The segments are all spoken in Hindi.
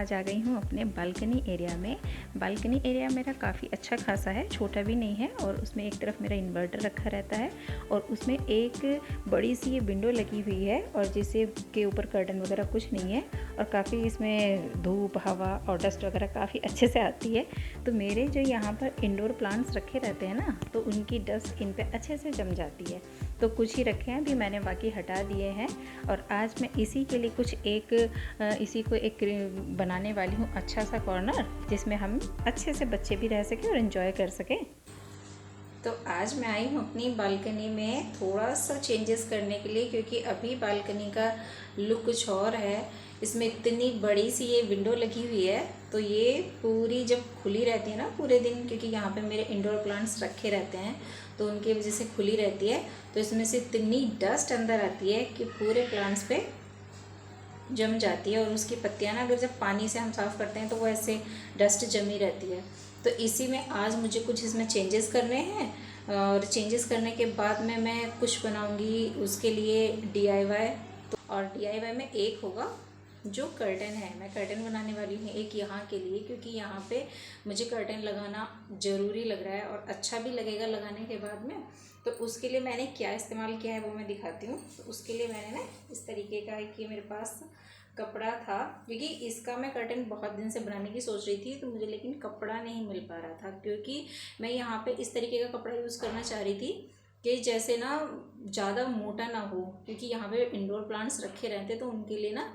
आज आ गई हूँ अपने बालकनी एरिया में। बालकनी एरिया मेरा काफ़ी अच्छा खासा है, छोटा भी नहीं है और उसमें एक तरफ मेरा इन्वर्टर रखा रहता है और उसमें एक बड़ी सी ये विंडो लगी हुई है और जिससे के ऊपर कर्टन वगैरह कुछ नहीं है और काफ़ी इसमें धूप हवा और डस्ट वगैरह काफ़ी अच्छे से आती है। तो मेरे जो यहाँ पर इंडोर प्लांट्स रखे रहते हैं ना, तो उनकी डस्ट इन पर अच्छे से जम जाती है। तो कुछ ही रखे हैं, अभी मैंने बाकी हटा दिए हैं और आज मैं इसी के लिए इसी को एक बनाने वाली हूँ अच्छा सा कॉर्नर, जिसमें हम अच्छे से बच्चे भी रह सकें और एंजॉय कर सकें। तो आज मैं आई हूँ अपनी बालकनी में थोड़ा सा चेंजेस करने के लिए, क्योंकि अभी बालकनी का लुक कुछ और है। इसमें इतनी बड़ी सी ये विंडो लगी हुई है, तो ये पूरी जब खुली रहती है ना पूरे दिन, क्योंकि यहाँ पे मेरे इंडोर प्लांट्स रखे रहते हैं तो उनकी वजह से खुली रहती है, तो इसमें से इतनी डस्ट अंदर आती है कि पूरे प्लांट्स पे जम जाती है और उसकी पत्तियां ना, अगर जब पानी से हम साफ़ करते हैं तो वो ऐसे डस्ट जमी रहती है। तो इसी में आज मुझे कुछ इसमें चेंजेस करने हैं और चेंजेस करने के बाद में मैं कुछ बनाऊंगी उसके लिए DIY। तो और DIY में एक होगा जो कर्टन है, मैं कर्टन बनाने वाली हूँ एक यहाँ के लिए, क्योंकि यहाँ पे मुझे कर्टन लगाना ज़रूरी लग रहा है और अच्छा भी लगेगा लगाने के बाद में। तो उसके लिए मैंने क्या इस्तेमाल किया है वो मैं दिखाती हूँ। तो उसके लिए मैंने ना इस तरीके का कि मेरे पास कपड़ा था, क्योंकि इसका मैं कर्टन बहुत दिन से बनाने की सोच रही थी, तो मुझे लेकिन कपड़ा नहीं मिल पा रहा था, क्योंकि मैं यहाँ पे इस तरीके का कपड़ा यूज़ करना चाह रही थी कि जैसे ना ज़्यादा मोटा ना हो, क्योंकि यहाँ पे इंडोर प्लांट्स रखे रहते तो उनके लिए ना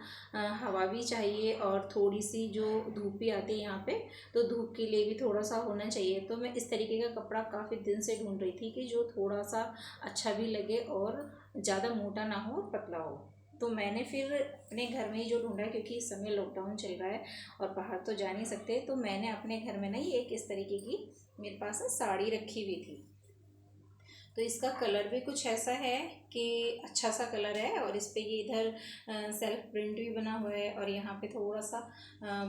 हवा भी चाहिए और थोड़ी सी जो धूप भी आती है यहाँ पे, तो धूप के लिए भी थोड़ा सा होना चाहिए। तो मैं इस तरीके का कपड़ा काफ़ी दिन से ढूंढ रही थी कि जो थोड़ा सा अच्छा भी लगे और ज़्यादा मोटा ना हो, पतला हो। तो मैंने फिर अपने घर में ही जो ढूंढा, क्योंकि इस समय लॉकडाउन चल रहा है और बाहर तो जा नहीं सकते, तो मैंने अपने घर में ना ये एक इस तरीके की मेरे पास साड़ी रखी हुई थी। तो इसका कलर भी कुछ ऐसा है कि अच्छा सा कलर है और इस पे ये इधर सेल्फ प्रिंट भी बना हुआ है और यहाँ पे थोड़ा सा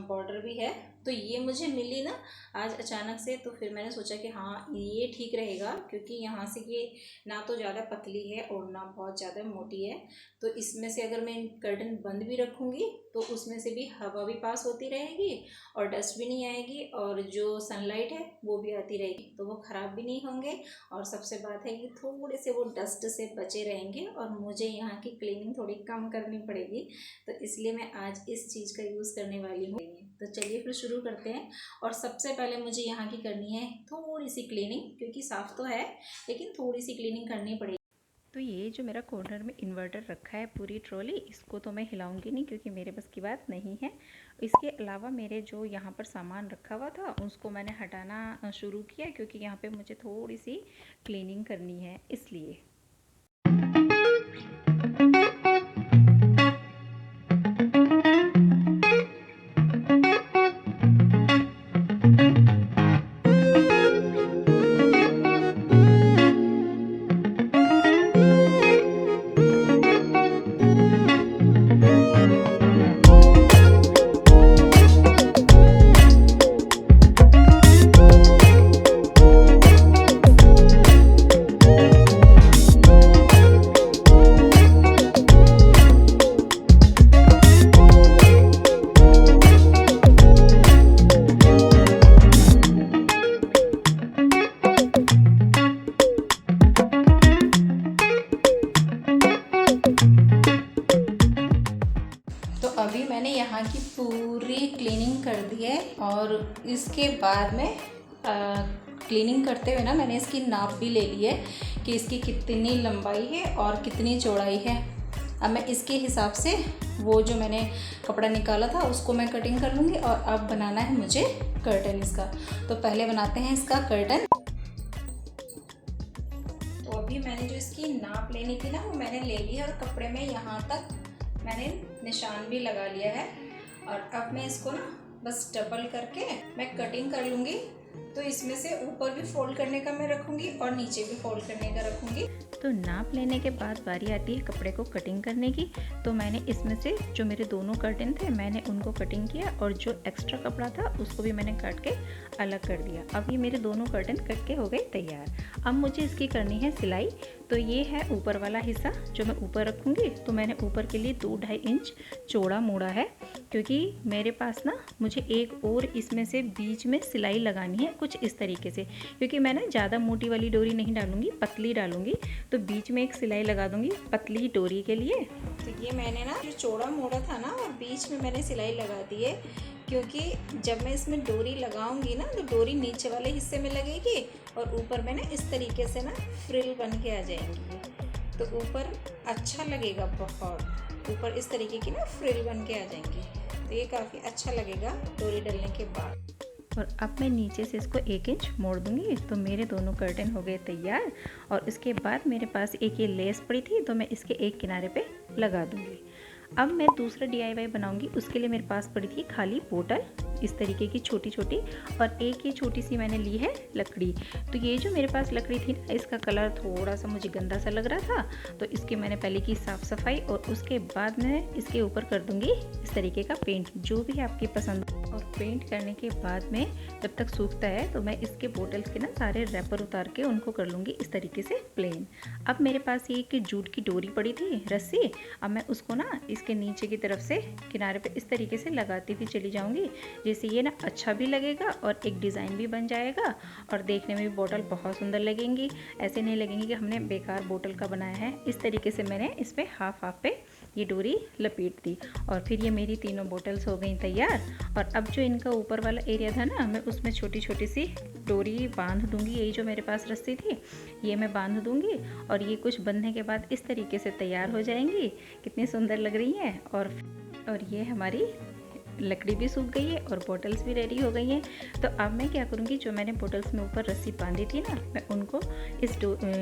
बॉर्डर भी है। तो ये मुझे मिली ना आज अचानक से, तो फिर मैंने सोचा कि हाँ ये ठीक रहेगा, क्योंकि यहाँ से ये ना तो ज़्यादा पतली है और ना बहुत ज़्यादा मोटी है। तो इसमें से अगर मैं कर्टन बंद भी रखूँगी तो उसमें से भी हवा भी पास होती रहेगी और डस्ट भी नहीं आएगी और जो सनलाइट है वो भी आती रहेगी, तो वो ख़राब भी नहीं होंगे और सबसे बात है कि थोड़े से वो डस्ट से बचे रहेंगे और मुझे यहाँ की क्लीनिंग थोड़ी कम करनी पड़ेगी। तो इसलिए मैं आज इस चीज़ का यूज़ करने वाली हूँ। तो चलिए फिर शुरू करते हैं। और सबसे पहले मुझे यहाँ की करनी है थोड़ी सी क्लीनिंग, क्योंकि साफ़ तो है लेकिन थोड़ी सी क्लीनिंग करनी पड़ेगी। तो ये जो मेरा कॉर्नर में इन्वर्टर रखा है पूरी ट्रॉली, इसको तो मैं हिलाऊंगी नहीं क्योंकि मेरे बस की बात नहीं है। इसके अलावा मेरे जो यहाँ पर सामान रखा हुआ था उसको मैंने हटाना शुरू किया, क्योंकि यहाँ पे मुझे थोड़ी सी क्लीनिंग करनी है इसलिए। अभी मैंने यहाँ की पूरी क्लीनिंग कर दी है और इसके बाद में क्लीनिंग करते हुए ना मैंने इसकी नाप भी ले ली है कि इसकी कितनी लंबाई है और कितनी चौड़ाई है। अब मैं इसके हिसाब से वो जो मैंने कपड़ा निकाला था उसको मैं कटिंग कर लूँगी और अब बनाना है मुझे कर्टन इसका। तो पहले बनाते हैं इसका कर्टन। तो अभी मैंने जो इसकी नाप लेनी थी ना वो मैंने ले ली है और कपड़े में यहाँ तक मैंने निशान भी लगा लिया है और अब मैं इसको ना बस डबल करके मैं कटिंग कर लूँगी। तो इसमें से ऊपर भी फोल्ड करने का मैं रखूँगी और नीचे भी फोल्ड करने का रखूँगी। तो नाप लेने के बाद बारी आती है कपड़े को कटिंग करने की। तो मैंने इसमें से जो मेरे दोनों कर्टन थे मैंने उनको कटिंग किया और जो एक्स्ट्रा कपड़ा था उसको भी मैंने काट के अलग कर दिया। अब ये मेरे दोनों कर्टन कट के हो गए तैयार। अब मुझे इसकी करनी है सिलाई। तो तो ये है ऊपर वाला हिस्सा जो मैं ऊपर रखूँगी। तो मैंने ऊपर के लिए 2-2.5 इंच चौड़ा मोड़ा है, क्योंकि मेरे पास ना मुझे एक और इसमें से बीच में सिलाई लगानी है कुछ इस तरीके से, क्योंकि मैं ना ज़्यादा मोटी वाली डोरी नहीं डालूँगी, पतली डालूँगी। तो बीच में एक सिलाई लगा दूँगी पतली डोरी के लिए। तो ये मैंने ना जो चौड़ा मोड़ा था ना, और बीच में मैंने सिलाई लगा दी है, क्योंकि जब मैं इसमें डोरी लगाऊंगी ना तो डोरी नीचे वाले हिस्से में लगेगी और ऊपर में ना इस तरीके से ना फ्रिल बन के आ जाएंगी, तो ऊपर अच्छा लगेगा बहुत। ऊपर इस तरीके की ना फ्रिल बन के आ जाएंगी, तो ये काफ़ी अच्छा लगेगा डोरी डलने के बाद। और अब मैं नीचे से इसको 1 इंच मोड़ दूंगी। तो मेरे दोनों कर्टन हो गए तैयार। और इसके बाद मेरे पास एक ये लेस पड़ी थी, तो मैं इसके एक किनारे पे लगा दूंगी। अब मैं दूसरा DIY बनाऊंगी। उसके लिए मेरे पास पड़ी थी खाली बोतल इस तरीके की छोटी छोटी, और एक ये छोटी सी मैंने ली है लकड़ी। तो ये जो मेरे पास लकड़ी थी ना, इसका कलर थोड़ा सा मुझे गंदा सा लग रहा था, तो इसकी मैंने पहले की साफ़ सफाई, और उसके बाद मैं इसके ऊपर कर दूंगी इस तरीके का पेंट, जो भी आपकी पसंद। और पेंट करने के बाद में जब तक सूखता है तो मैं इसके बोतल्स के ना सारे रैपर उतार के उनको कर लूँगी इस तरीके से प्लेन। अब मेरे पास ये एक जूट की डोरी पड़ी थी, रस्सी। अब मैं उसको ना इसके नीचे की तरफ से किनारे पे इस तरीके से लगाती हुई चली जाऊंगी, जिससे ये ना अच्छा भी लगेगा और एक डिज़ाइन भी बन जाएगा, और देखने में भी बोतल बहुत सुंदर लगेंगी। ऐसे नहीं लगेंगी कि हमने बेकार बोतल का बनाया है। इस तरीके से मैंने इस पर हाफ पे ये डोरी लपेट दी, और फिर ये मेरी तीनों बोतल्स हो गई तैयार। और अब जो इनका ऊपर वाला एरिया था ना, मैं उसमें छोटी छोटी सी डोरी बांध दूंगी। यही जो मेरे पास रस्सी थी ये मैं बांध दूंगी, और ये कुछ बंधने के बाद इस तरीके से तैयार हो जाएंगी। कितनी सुंदर लग रही हैं। और ये हमारी लकड़ी भी सूख गई है और बोटल्स भी रेडी हो गई हैं। तो अब मैं क्या करूँगी, जो मैंने बोटल्स में ऊपर रस्सी बांधी थी ना, मैं उनको इस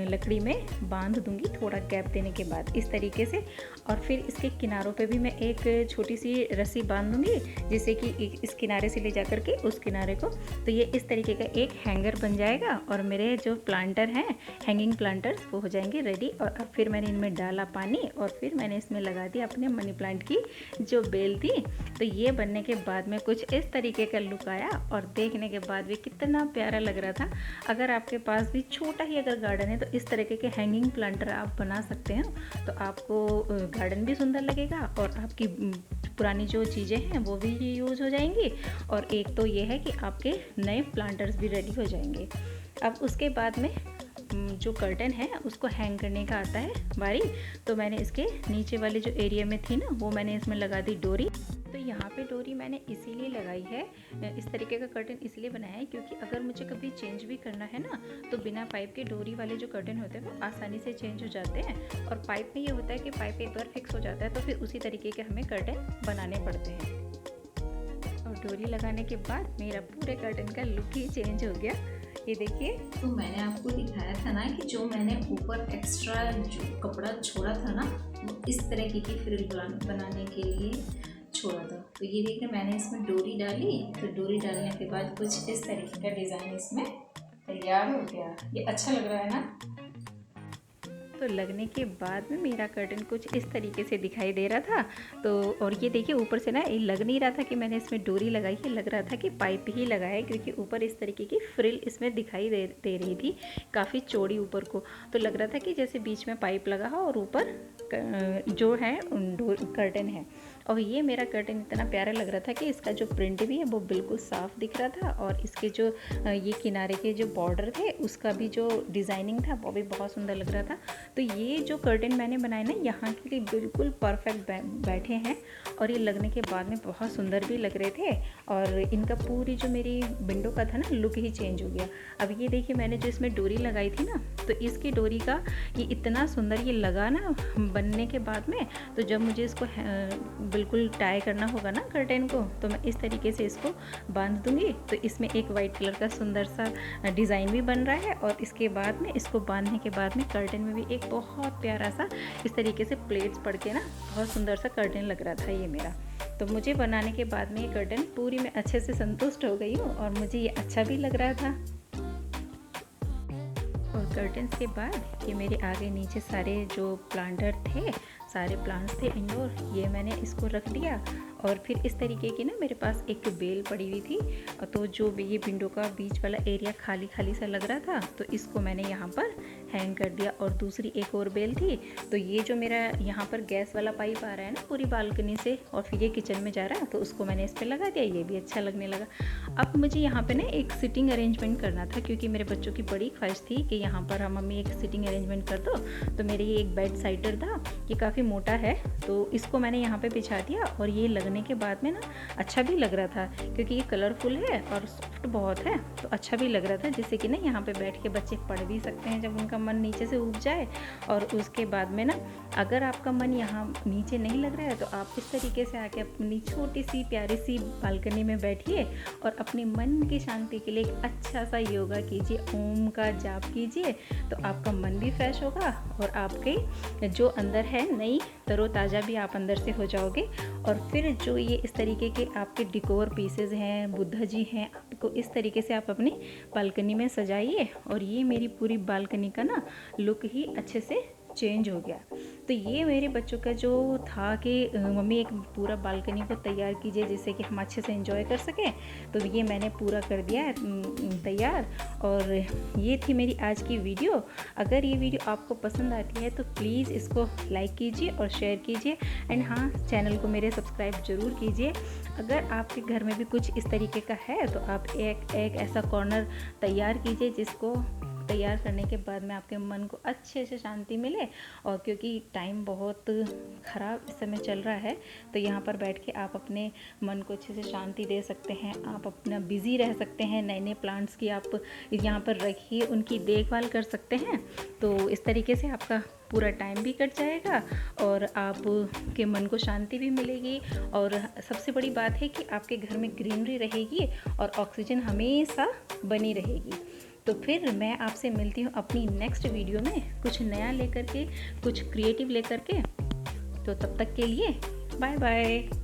लकड़ी में बांध दूंगी थोड़ा गैप देने के बाद इस तरीके से। और फिर इसके किनारों पे भी मैं एक छोटी सी रस्सी बांध दूंगी, जिससे कि इस किनारे से ले जा कर के उस किनारे को, तो ये इस तरीके का एक हैंगर बन जाएगा। और मेरे जो प्लांटर हैं, हैंगिंग प्लांटर्स, वो हो जाएंगे रेडी। और अब फिर मैंने इनमें डाला पानी, और फिर मैंने इसमें लगा दिया अपने मनी प्लांट की जो बेल थी। तो ये बनने के बाद में कुछ इस तरीके का लुक आया, और देखने के बाद भी कितना प्यारा लग रहा था। अगर आपके पास भी छोटा ही अगर गार्डन है, तो इस तरीके के हैंगिंग प्लांटर आप बना सकते हैं। तो आपको गार्डन भी सुंदर लगेगा, और आपकी पुरानी जो चीज़ें हैं वो भी यूज़ हो जाएंगी, और एक तो ये है कि आपके नए प्लांटर्स भी रेडी हो जाएंगे। अब उसके बाद में जो कर्टन है उसको हैंग करने का आता है बारी। तो मैंने इसके नीचे वाले जो एरिया में थी ना, वो मैंने इसमें लगा दी डोरी। तो यहाँ पे डोरी मैंने इसीलिए लगाई है, इस तरीके का कर्टन इसलिए बनाया है, क्योंकि अगर मुझे कभी चेंज भी करना है ना, तो बिना पाइप के डोरी वाले जो कर्टन होते हैं वो आसानी से चेंज हो जाते हैं। और पाइप में ये होता है कि पाइप एक बार फिक्स हो जाता है, तो फिर उसी तरीके के हमें कर्टन बनाने पड़ते हैं। और डोरी लगाने के बाद मेरा पूरे कर्टन का लुक ही चेंज हो गया। ये देखिए, तो मैंने आपको दिखाया था ना कि जो मैंने ऊपर एक्स्ट्रा जो कपड़ा छोड़ा था ना, वो इस तरह की फ्रिल बनाने के लिए छोड़ा था। तो ये देखिए, मैंने इसमें डोरी डाली। तो डोरी डालने के बाद कुछ इस तरीके का डिज़ाइन इसमें तैयार हो गया। ये अच्छा लग रहा है ना। तो लगने के बाद में मेरा कर्टन कुछ इस तरीके से दिखाई दे रहा था। तो और ये देखिए, ऊपर से ना ये लग नहीं रहा था कि मैंने इसमें डोरी लगाई है, लग रहा था कि पाइप ही लगा है, क्योंकि ऊपर इस तरीके की फ्रिल इसमें दिखाई दे रही थी, काफ़ी चौड़ी ऊपर को। तो लग रहा था कि जैसे बीच में पाइप लगा हो और ऊपर जो है कर्टन है। और ये मेरा कर्टन इतना प्यारा लग रहा था कि इसका जो प्रिंट भी है वो बिल्कुल साफ़ दिख रहा था, और इसके जो ये किनारे के जो बॉर्डर थे उसका भी जो डिज़ाइनिंग था वो भी बहुत सुंदर लग रहा था। तो ये जो कर्टन मैंने बनाए ना, यहाँ के लिए बिल्कुल परफेक्ट बैठे हैं, और ये लगने के बाद में बहुत सुंदर भी लग रहे थे। और इनका पूरी जो मेरी विंडो का था ना, लुक ही चेंज हो गया। अब ये देखिए, मैंने जो इसमें डोरी लगाई थी ना, तो इसकी डोरी का ये इतना सुंदर ये लगा ना बनने के बाद में। तो जब मुझे इसको बिल्कुल टाई करना होगा ना कर्टन को, तो मैं इस तरीके से इसको बांध दूंगी। तो इसमें एक वाइट कलर का सुंदर सा डिज़ाइन भी बन रहा है, और इसके बाद में इसको बांधने के बाद में कर्टन में भी एक बहुत प्यारा सा इस तरीके से प्लेट्स पड़ के ना बहुत सुंदर सा कर्टन लग रहा था ये मेरा। तो मुझे बनाने के बाद में ये कर्टन पूरी मैं अच्छे से संतुष्ट हो गई हूँ, और मुझे ये अच्छा भी लग रहा था। और कर्टन्स के बाद ये मेरे आगे नीचे सारे जो प्लांटर थे सारे प्लांट्स थे इंडोर, ये मैंने इसको रख दिया। और फिर इस तरीके की ना मेरे पास एक बेल पड़ी हुई थी, तो जो ये विंडो का बीच वाला एरिया खाली खाली सा लग रहा था, तो इसको मैंने यहाँ पर हैंग कर दिया। और दूसरी एक और बेल थी, तो ये जो मेरा यहाँ पर गैस वाला पाइप आ रहा है ना पूरी बालकनी से, और फिर ये किचन में जा रहा है, तो उसको मैंने इस पर लगा दिया, ये भी अच्छा लगने लगा। अब मुझे यहाँ पे ना एक सिटिंग अरेंजमेंट करना था, क्योंकि मेरे बच्चों की बड़ी ख्वाहिश थी कि यहाँ पर हम मम्मी एक सिटिंग अरेंजमेंट कर दो। तो मेरे ये एक बेड साइडर था, ये काफ़ी मोटा है, तो इसको मैंने यहाँ पे बिछा दिया। और ये लगने के बाद में ना अच्छा भी लग रहा था, क्योंकि ये कलरफुल है और सॉफ्ट बहुत है, तो अच्छा भी लग रहा था, जिससे कि ना यहाँ पे बैठ के बच्चे पढ़ भी सकते हैं जब उनका मन नीचे से उब जाए। और उसके बाद में ना अगर आपका मन यहाँ नीचे नहीं लग रहा है, तो आप इस तरीके से आके अपनी छोटी सी प्यारी सी बालकनी में बैठिए और अपने मन की शांति के लिए एक अच्छा सा योगा कीजिए, ओम का जाप कीजिए, तो आपका मन भी फ्रेश होगा और आपके जो अंदर है नई तरोताज़ा भी आप अंदर से हो जाओगे। और फिर जो ये इस तरीके के आपके डिकोर पीसेज हैं, बुद्धा जी हैं, आपको इस तरीके से आप अपनी बालकनी में सजाइए। और ये मेरी पूरी बालकनी का ना लुक ही अच्छे से चेंज हो गया। तो ये मेरे बच्चों का जो था कि मम्मी एक पूरा बालकनी को तैयार कीजिए जिससे कि हम अच्छे से एंजॉय कर सकें, तो ये मैंने पूरा कर दिया है तैयार। और ये थी मेरी आज की वीडियो। अगर ये वीडियो आपको पसंद आती है तो प्लीज़ इसको लाइक कीजिए और शेयर कीजिए, एंड हाँ, चैनल को मेरे सब्सक्राइब ज़रूर कीजिए। अगर आपके घर में भी कुछ इस तरीके का है तो आप एक ऐसा कॉर्नर तैयार कीजिए जिसको तैयार करने के बाद में आपके मन को अच्छे से शांति मिले। और क्योंकि टाइम बहुत ख़राब इस समय चल रहा है, तो यहाँ पर बैठ के आप अपने मन को अच्छे से शांति दे सकते हैं, आप अपना बिज़ी रह सकते हैं। नए नए प्लांट्स की आप यहाँ पर रखिए, उनकी देखभाल कर सकते हैं। तो इस तरीके से आपका पूरा टाइम भी कट जाएगा और आपके मन को शांति भी मिलेगी। और सबसे बड़ी बात है कि आपके घर में ग्रीनरी रहेगी और ऑक्सीजन हमेशा बनी रहेगी। तो फिर मैं आपसे मिलती हूँ अपनी नेक्स्ट वीडियो में कुछ नया लेकर के, कुछ क्रिएटिव लेकर के। तो तब तक के लिए बाय बाय।